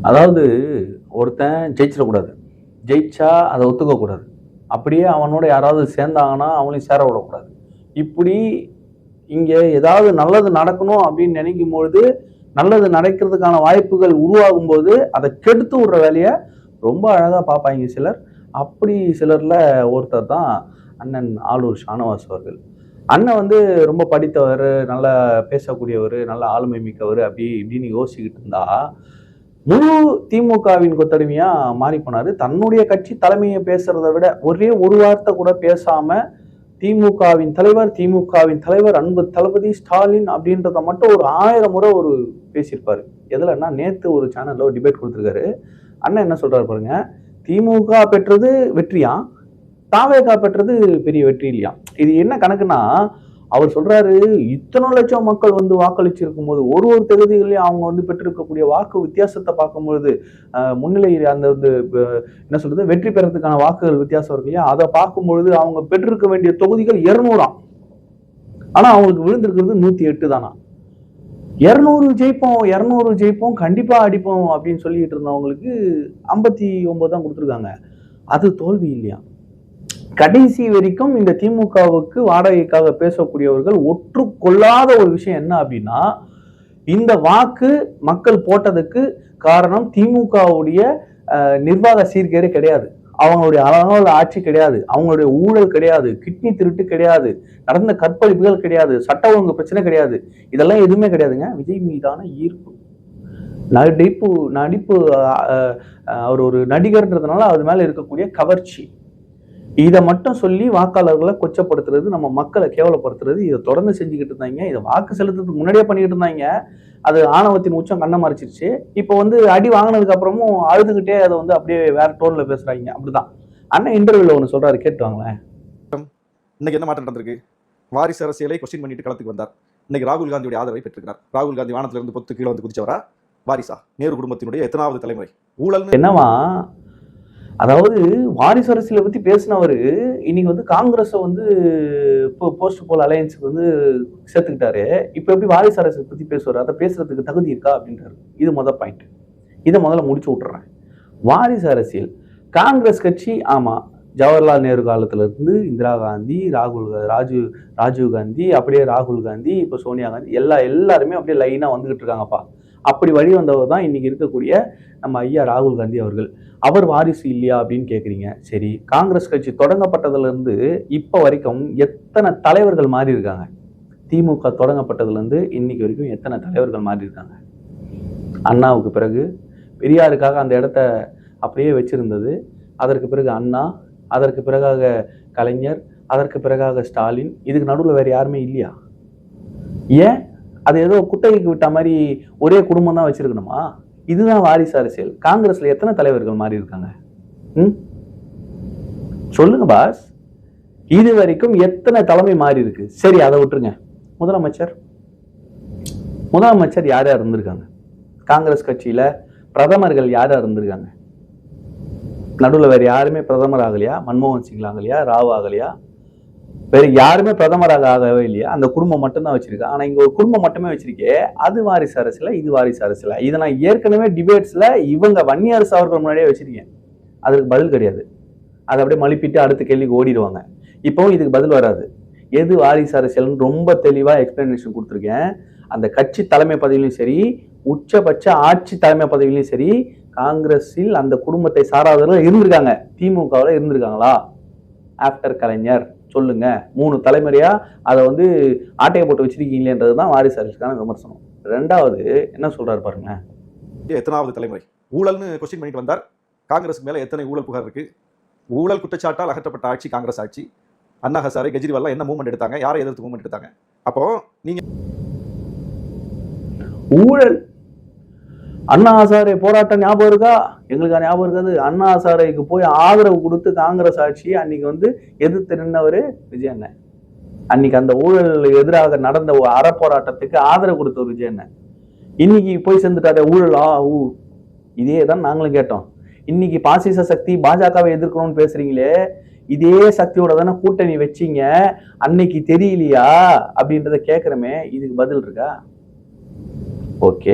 அதாவது ஒருத்தன் ஜெயிச்சிடக்கூடாது, ஜெயிச்சா அதை ஒத்துக்கக்கூடாது, அப்படியே அவனோட யாராவது சேர்ந்தாங்கன்னா அவங்களையும் சேர விடக்கூடாது. இப்படி இங்கே ஏதாவது நல்லது நடக்கணும் அப்படின்னு நினைக்கும் பொழுது நல்லது நடக்கிறதுக்கான வாய்ப்புகள் உருவாகும் போது அதை கெடுத்து விடுற வேலையை ரொம்ப அழகாக பார்ப்பாங்க சிலர். அப்படி சிலரில் ஒருத்தர் தான் அண்ணன் ஆலூர் ஷானவாஸ் அவர்கள். அண்ணன் வந்து ரொம்ப படித்தவர், நல்லா பேசக்கூடியவர், நல்ல ஆளுமை மிக்கவர், அப்படி இப்படின்னு யோசிச்சுக்கிட்டு இருந்தா முழு திமுகவின் கொத்தடிமையா மாறி போனாரு. தன்னுடைய கட்சி தலைமையை பேசுறதை விட ஒரே ஒரு வார்த்தை கூட பேசாம திமுகவின் தலைவர் அன்பு தளபதி ஸ்டாலின் அப்படின்றத மட்டும் ஒரு 1000 முறை ஒரு பேசியிருப்பாரு. எதுலன்னா நேத்து ஒரு சேனல்ல ஒரு டிபேட் கொடுத்துருக்காரு. அண்ணன் என்ன சொல்றாரு பாருங்க, திமுக பெற்றது வெற்றியா, தாவேகா பெற்றது பெரிய வெற்றி இல்லையா. இது என்ன கணக்குன்னா, அவர் சொல்றாரு இத்தனை லட்சம் மக்கள் வந்து வாக்களிச்சிருக்கும் போது ஒரு தொகுதிகளையும் அவங்க வந்து பெற்றிருக்கக்கூடிய வாக்கு வித்தியாசத்தை பார்க்கும்பொழுது முன்னிலை அந்த என்ன சொல்றது வெற்றி பெறதுக்கான வாக்குகள் வித்தியாசம் இருக்கு இல்லையா, அதை பார்க்கும்பொழுது அவங்க பெற்றிருக்க வேண்டிய தொகுதிகள் 200ஆம், ஆனா அவங்களுக்கு விழுந்திருக்கிறது 108 தானா. 200 ஜெயிப்போம் கண்டிப்பா அடிப்போம் அப்படின்னு சொல்லிட்டு இருந்தவங்களுக்கு 59 தான் கொடுத்துருக்காங்க. அது தோல்வி இல்லையா. கடைசி வரைக்கும் இந்த திமுகவுக்கு வாடகைக்காக பேசக்கூடியவர்கள் ஒற்றுக்கொள்ளாத ஒரு விஷயம் என்ன அப்படின்னா, இந்த வாக்கு மக்கள் போட்டதுக்கு காரணம் திமுகவுடைய நிர்வாக சீர்கேடு கிடையாது, அவங்களுடைய அழகான ஆட்சி கிடையாது, அவங்களுடைய ஊழல் கிடையாது, கிட்னி திருட்டு கிடையாது, நடந்த கற்பழிப்புகள் கிடையாது, சட்ட ஒழுங்கு பிரச்சனை கிடையாது, இதெல்லாம் எதுவுமே கிடையாதுங்க. விஜய் மீதான ஈர்ப்பு, நடிப்பு அவர் ஒரு நடிகர்ன்றதுனால அது மேல இருக்கக்கூடிய கவர்ச்சி, இதை மட்டும் சொல்லி வாக்காளர்களை கொச்சப்படுத்துறது, நம்ம மக்களை கேவலப்படுத்துறது, இதை தொடர்ந்து செஞ்சுக்கிட்டு இருந்தாங்க. இதை வாக்கு செலுத்துறதுக்கு முன்னாடியே பண்ணிக்கிட்டு இருந்தாங்க. அது ஆணவத்தின் உச்சம் கண்ண மறைச்சிருச்சு. இப்போ வந்து அடி வாங்கினதுக்கு அப்புறமும் அழுதுகிட்டே அதை வந்து அப்படியே வேற டோன்ல பேசுறாங்க. அப்படிதான் அண்ணன் இன்டர்வியூல ஒன்று சொல்றாரு, கேட்டு வாங்களேன். இன்னைக்கு என்ன மாற்றம் நடந்திருக்கு? வாரிசு அரசியலை கொஸ்டின் பண்ணிட்டு களத்துக்கு வந்தார். இன்னைக்கு ராகுல் காந்தியுடைய ஆதரவை பெற்றிருக்கிறார். ராகுல் காந்தி வானத்துல இருந்து பொத்து கீழே வந்து குதிச்சவரா, வாரிசா, நேரு குடும்பத்தினுடைய எத்தனாவது தலைமுறை ஊழல் என்னவா. அதாவது வாரிசு அரசியலை பத்தி பேசினவர் இன்னைக்கு வந்து காங்கிரஸை வந்து போஸ்ட் போல் அலையன்ஸுக்கு வந்து சேர்த்துக்கிட்டாரு. இப்போ எப்படி வாரிசு அரசியலை பத்தி பேசுவார், அதை பேசுறதுக்கு தகுதி இருக்கா அப்படின்றாரு. இது முதல் பாயிண்ட். இதை முதல்ல முடிச்சு விட்டுறேன். வாரிசு அரசியல் காங்கிரஸ் கட்சி, ஆமா, ஜவஹர்லால் நேரு காலத்துல இருந்து இந்திரா காந்தி, ராஜீவ் காந்தி, அப்படியே ராகுல் காந்தி, இப்போ சோனியா காந்தி, எல்லாருமே அப்படியே லைனா வந்துகிட்டு இருக்காங்கப்பா. அப்படி வழி வந்தவர் தான் இன்னைக்கு இருக்கக்கூடிய நம்ம ஐயா ராகுல் காந்தி அவர்கள். அவர் வாரிசு இல்லையா அப்படின்னு கேட்குறீங்க. சரி, காங்கிரஸ் கட்சி தொடங்கப்பட்டதுல இருந்து இப்போ வரைக்கும் எத்தனை தலைவர்கள் மாறி இருக்காங்க? திமுக தொடங்கப்பட்டதுல இருந்து இன்னைக்கு வரைக்கும் எத்தனை தலைவர்கள் மாறி இருக்காங்க? அண்ணாவுக்கு பிறகு பெரியாருக்காக அந்த இடத்த அப்படியே வச்சிருந்தது, அதற்கு பிறகு அண்ணா, அதற்கு பிறகாக கலைஞர், அதற்கு பிறகாக ஸ்டாலின், இதுக்கு நடுவில் வேற யாருமே இல்லையா? ஏன் அது ஏதோ குத்தகைக்கு விட்ட மாதிரி ஒரே குடும்பம் தான் வச்சிருக்கணுமா? இதுதான் வாரிசு அரசியல். காங்கிரஸ்ல எத்தனை தலைவர்கள் மாறி இருக்காங்க? சொல்லுங்க பாஸ். இது வரைக்கும் எத்தனை தலைமை மாறி இருக்கு? சரி, அதை விட்டுருங்க. முதலமைச்சர் யாரா இருந்திருக்காங்க? காங்கிரஸ் கட்சியில பிரதமர்கள் யாரா இருந்திருக்காங்க? நடுவில் வேற யாருமே பிரதமர் ஆகலையா? மன்மோகன் சிங் ஆகலையா? ராவ் ஆகலையா? வேற யாருமே பிரதமராக ஆகவே இல்லையா? அந்த குடும்பம் மட்டும்தான் வச்சிருக்கா. ஆனா இங்க ஒரு குடும்பம் மட்டுமே வச்சிருக்கே, அது வாரிசு அரசியல, இது வாரிசு அரசியல? இதை நான் ஏற்கனவே டிபேட்ஸ்ல இவங்க வன்னியரசு அவர்கள் முன்னாடியே வச்சிருக்கேன். அதுக்கு பதில் கிடையாது. அதை அப்படியே மழுப்பிட்டு அடுத்த கேள்விக்கு ஓடிடுவாங்க. இப்பவும் இதுக்கு பதில் வராது. எது வாரிசு அரசியல்னு ரொம்ப தெளிவா எக்ஸ்பிளனேஷன் கொடுத்துருக்கேன். அந்த கட்சி தலைமை பதவியிலும் சரி, உச்சபட்ச ஆட்சி தலைமை பதவியிலும் சரி, காங்கிரஸில் அந்த குடும்பத்தை சாராதவர்கள் இருந்திருக்காங்க. திமுகவில் இருந்திருக்காங்களா? ஆஃப்டர் கலைஞர் சொல்லுங்க. 3 தலைமுறையா அதை வந்து ஆட்டையை போட்டு வச்சிருக்கீங்களேன்றதுதான் வாரிசு அரசியலுக்கான விமர்சனம். ரெண்டாவது என்ன சொல்றாரு பாருங்க, எத்தனாவது தலைமுறை ஊழல்னு கொஸ்டின் பண்ணிட்டு வந்தார். காங்கிரஸ் மேல எத்தனை ஊழல் புகார் இருக்கு? ஊழல் குற்றச்சாட்டால் அகற்றப்பட்ட ஆட்சி காங்கிரஸ் ஆட்சி. அண்ணா ஹசாரே, கெஜ்ரிவால் என்ன மூவ்மெண்ட் எடுத்தாங்க? யாரை எதிர்த்து மூவ்மெண்ட் எடுத்தாங்க? அப்போ நீங்க ஊழல் அண்ணா ஹசாரே போராட்டம் ஞாபகம் இருக்கா? எங்களுக்கு ஞாபகம் இருக்காது. அண்ணா ஹசாரேக்கு போய் ஆதரவு கொடுத்து காங்கிரஸ் ஆட்சியை அன்னைக்கு வந்து எதிர்த்து நின்றவரு விஜய் அண்ணன். அன்னைக்கு அந்த ஊழல் எதிராக நடந்த அறப்போராட்டத்துக்கு ஆதரவு கொடுத்தவர் விஜய் அண்ணன். இன்னைக்கு போய் சேர்ந்துட்டாரு ஊழலா? இதே தான் நாங்களும் கேட்டோம். இன்னைக்கு பாசிச சக்தி பாஜகவை எதிர்க்கணும்னு பேசுறீங்களே, இதே சக்தியோட தானே கூட்டணி வச்சீங்க, அன்னைக்கு தெரியலையா அப்படின்றத கேட்கிறமே. இதுக்கு பதில் இருக்கா? ஓகே,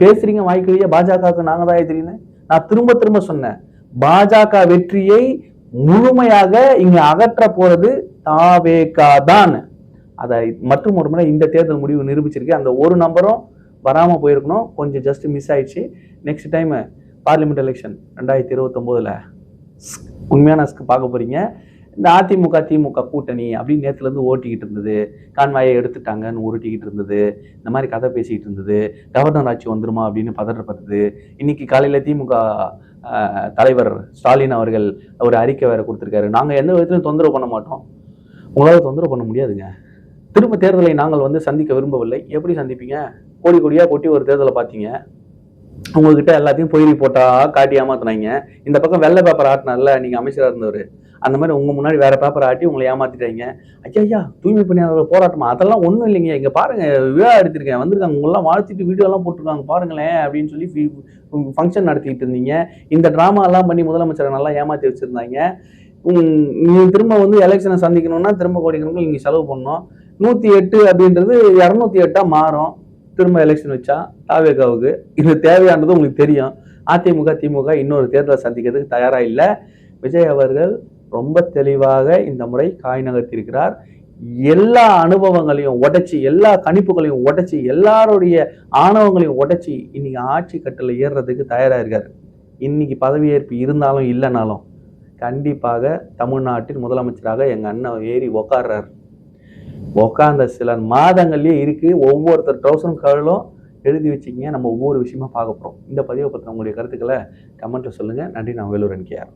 பேசுறீங்க வாய்க்கழிய பாஜகவுக்கு நாங்க தான் எதிரின்னு. நான் திரும்ப திரும்ப சொன்னேன், பாஜக வெற்றியை முழுமையாக இங்க அகற்ற போறது தாவேகா தான். அதை மற்றும் ஒரு முறை இந்த தேர்தல் முடிவு நிரூபிச்சிருக்கு. அந்த ஒரு நம்பரும் வராம போயிருக்கணும், கொஞ்சம் ஜஸ்ட் மிஸ் ஆயிடுச்சு. நெக்ஸ்ட் டைம் பார்லிமெண்ட் எலெக்ஷன் 2029ல உண்மையான பார்க்க போறீங்க. இந்த அதிமுக திமுக கூட்டணி அப்படின்னு நேத்துல இருந்து ஓட்டிக்கிட்டு இருந்தது, கான்வாயை எடுத்துட்டாங்கன்னு உருட்டிக்கிட்டு இருந்தது, இந்த மாதிரி கதை பேசிக்கிட்டு இருந்தது, கவர்னர் ஆட்சி வந்துருமா அப்படின்னு பதற்றப்படுது. இன்னைக்கு காலையில திமுக தலைவர் ஸ்டாலின் அவர்கள் ஒரு அறிக்கை வேற கொடுத்திருக்காரு, நாங்க எந்த விதத்திலும் தொந்தரவு பண்ண மாட்டோம். உங்களால தொந்தரவு பண்ண முடியாதுங்க. திரும்ப தேர்தலை நாங்கள் சந்திக்க விரும்பவில்லை. எப்படி சந்திப்பீங்க? கோடி கோடியா கொட்டி ஒரு தேர்தலை பார்த்தீங்க, உங்ககிட்ட எல்லாத்தையும் பொய்ரி போட்டா காட்டி ஏமாத்தினாங்க. இந்த பக்கம் வெள்ளை பேப்பர் ஆட்டினார்ல நீங்க அமைச்சராக இருந்தவர், அந்த மாதிரி உங்க முன்னாடி வேற பேப்பர் ஆட்டி உங்களை ஏமாத்திட்டாங்க. ஐயா தூய்மை பணியாளர் போராட்டமா? அதெல்லாம் ஒண்ணும் இல்லைங்க, இங்க பாருங்க விழா எடுத்திருக்கேன் வந்திருக்காங்க, உங்களெல்லாம் வாழ்த்திட்டு வீடியோ எல்லாம் போட்டிருக்காங்க பாருங்களேன் அப்படின்னு சொல்லி ஃபங்க்ஷன் நடத்திட்டு இருந்தீங்க. இந்த டிராமா எல்லாம் பண்ணி முதலமைச்சரை நல்லா ஏமாத்தி வச்சிருந்தாங்க. நீங்க திரும்ப எலெக்ஷனை சந்திக்கணும்னா திரும்ப கோடிக்கணக்கில் நீங்க செலவு பண்ணணும். 108 அப்படின்றது 208 மாறும் திரும்ப எலெக்ஷன் வச்சா தாவேகாவுக்கு. இது தேவையானது உங்களுக்கு தெரியும். அதிமுக திமுக இன்னொரு தேர்தலை சந்திக்கிறதுக்கு தயாரா இல்லை. விஜய் அவர்கள் ரொம்ப தெளிவாக இந்த முறை காய் நகர்த்தியிருக்கிறார். எல்லா அனுபவங்களையும் உடைச்சி, எல்லா கணிப்புகளையும் உடைச்சி, எல்லாருடைய ஆணவங்களையும் உடைச்சி இன்னைக்கு ஆட்சி கட்டில ஏறுறதுக்கு தயாரா இருக்காரு. இன்னைக்கு பதவியேற்பு இருந்தாலும் இல்லைனாலும் கண்டிப்பாக தமிழ்நாட்டின் முதலமைச்சராக எங்க அண்ணன் ஏறி உக்காடுறாரு. உக்காந்த சில மாதங்கள்லயே இருக்கு. ஒவ்வொருத்தர் ட்ரௌசரும் கழும் எழுதி வச்சுக்கிங்க. நம்ம ஒவ்வொரு விஷயமா பார்க்க போறோம். இந்த பதிவை பற்றி உங்களுடைய கருத்துக்களை கமெண்ட்ல சொல்லுங்க. நன்றி. நான் வேலூர் NKR.